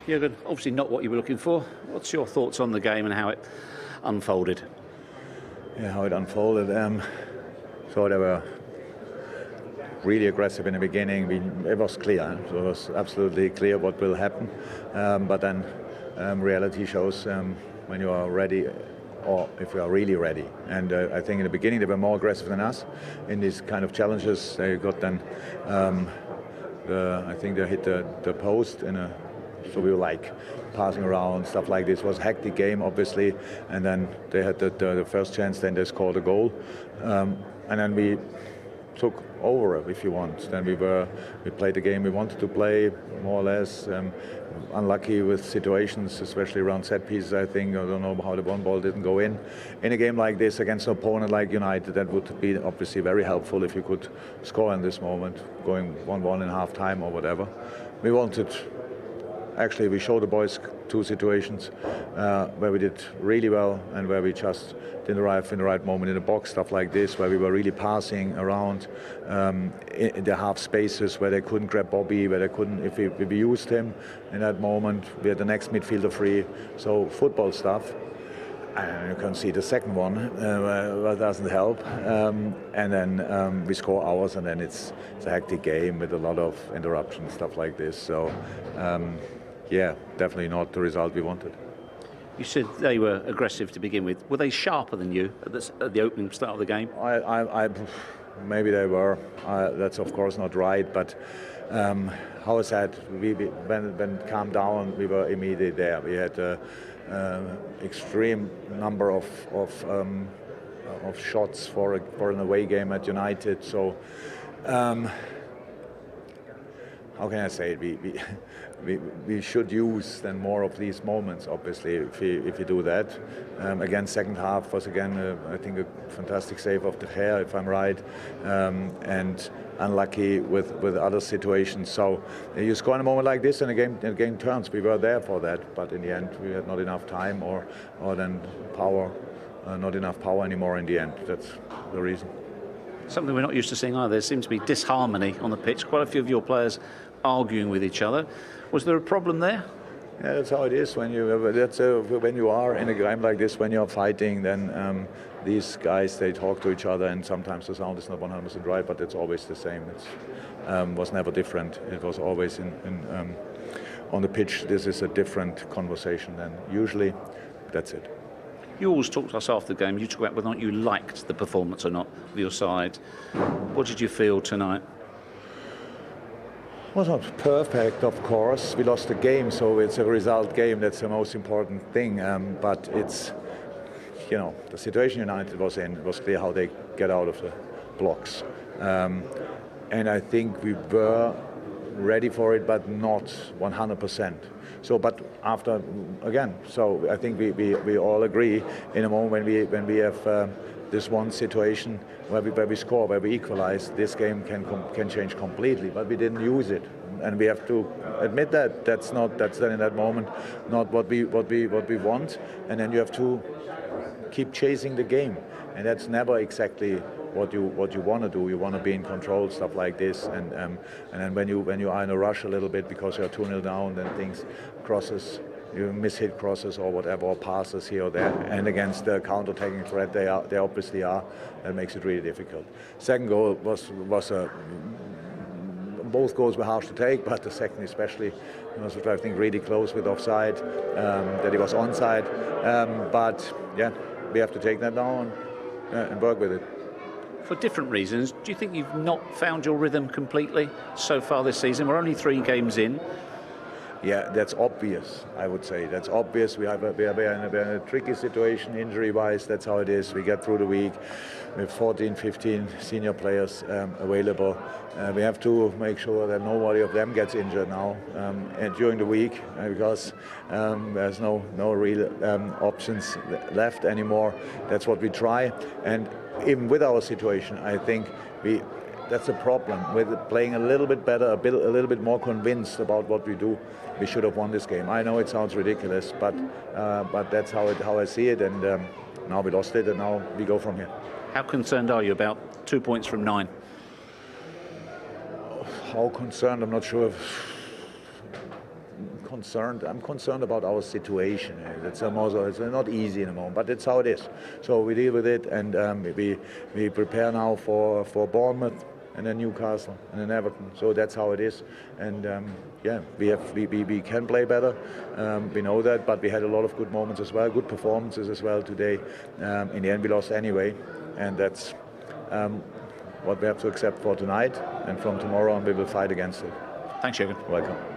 Jürgen, obviously not what you were looking for. What's your thoughts on the game and how it unfolded? Yeah, how it unfolded. So they were really aggressive in the beginning. It was clear. So it was absolutely clear what will happen. But then reality shows when you are ready, or if you are really ready. And I think in the beginning they were more aggressive than us in these kind of challenges. They got then, I think they hit the post so we were like passing around, stuff like this. It was a hectic game, obviously. And then they had the first chance, then they scored a goal. And then we took over, if you want. Then we played the game we wanted to play, more or less. Unlucky with situations, especially around set pieces, I think. I don't know how the one ball didn't go in. In a game like this, against an opponent like United, that would be obviously very helpful if you could score in this moment, going 1-1 in half time or whatever. Actually, we showed the boys two situations where we did really well and where we just didn't arrive in the right moment in the box, stuff like this, where we were really passing around in the half spaces where they couldn't grab Bobby, where they couldn't, if we used him in that moment, we had the next midfielder free. So football stuff. And you can see the second one, that doesn't help. And then we score ours, and then it's a hectic game with a lot of interruptions, stuff like this. So, yeah, definitely not the result we wanted. You said they were aggressive to begin with. Were they sharper than you at the opening start of the game? Maybe they were. That's of course not right, but how I said, when it calmed down, we were immediately there. We had extreme number of shots for an away game at United. So how can I say it? We should use then more of these moments. Obviously, if you do that. Again, second half was again I think a fantastic save of De Gea, if I'm right, and unlucky with other situations. So you score in a moment like this, and the game turns. We were there for that, but in the end we had not enough time, or then power, not enough power anymore in the end. That's the reason. Something we're not used to seeing either. There seems to be disharmony on the pitch. Quite a few of your players arguing with each other. Was there a problem there? Yeah, that's how it is when you are in a game like this. When you're fighting, then these guys, they talk to each other, and sometimes the sound is not 100% right, but it's always the same. It was never different. It was always on the pitch. This is a different conversation than usually. That's it. You always talk to us after the game. You talk about whether or not you liked the performance or not of your side. What did you feel tonight? It was not perfect, of course. We lost the game, so it's a result game. That's the most important thing. But it's, the situation United was in, it was clear how they get out of the blocks. And I think we were ready for it, but not 100%. So, but after, again, so I think we all agree in a moment when we have this one situation where we score, where we equalize, this game can change completely. But we didn't use it, and we have to admit that that's then in that moment not what we want, and then you have to keep chasing the game, and that's never exactly what you want to do. You want to be in control, stuff like this, and then when you are in a rush a little bit because you're 2-0 down, then things crosses. You miss-hit crosses or whatever, or passes here or there, and against the counter-attacking threat they obviously are. That makes it really difficult. Second goal was both goals were harsh to take, but the second especially was, I think, really close with offside. That he was onside, but yeah, we have to take that now and work with it. For different reasons, do you think you've not found your rhythm completely so far this season? We're only 3 games in. Yeah, that's obvious, I would say. That's obvious. We are in a tricky situation injury-wise. That's how it is. We get through the week with 14, 15 senior players available. We have to make sure that nobody of them gets injured now and during the week because there's no real options left anymore. That's what we try. And even with our situation, I think that's a problem with playing a little bit better, a little bit more convinced about what we do. We should have won this game. I know it sounds ridiculous, but that's how I see it. And now we lost it, and now we go from here. How concerned are you about 2 points from 9? How concerned? I'm not sure. concerned. I'm concerned about our situation. It's not easy in the moment, but it's how it is. So we deal with it, and we prepare now for Bournemouth and then Newcastle and then Everton. So that's how it is. And we can play better. We know that, but we had a lot of good moments as well, good performances as well today. In the end, we lost anyway, and that's what we have to accept for tonight. And from tomorrow on, we will fight against it. Thanks, Jürgen. Welcome.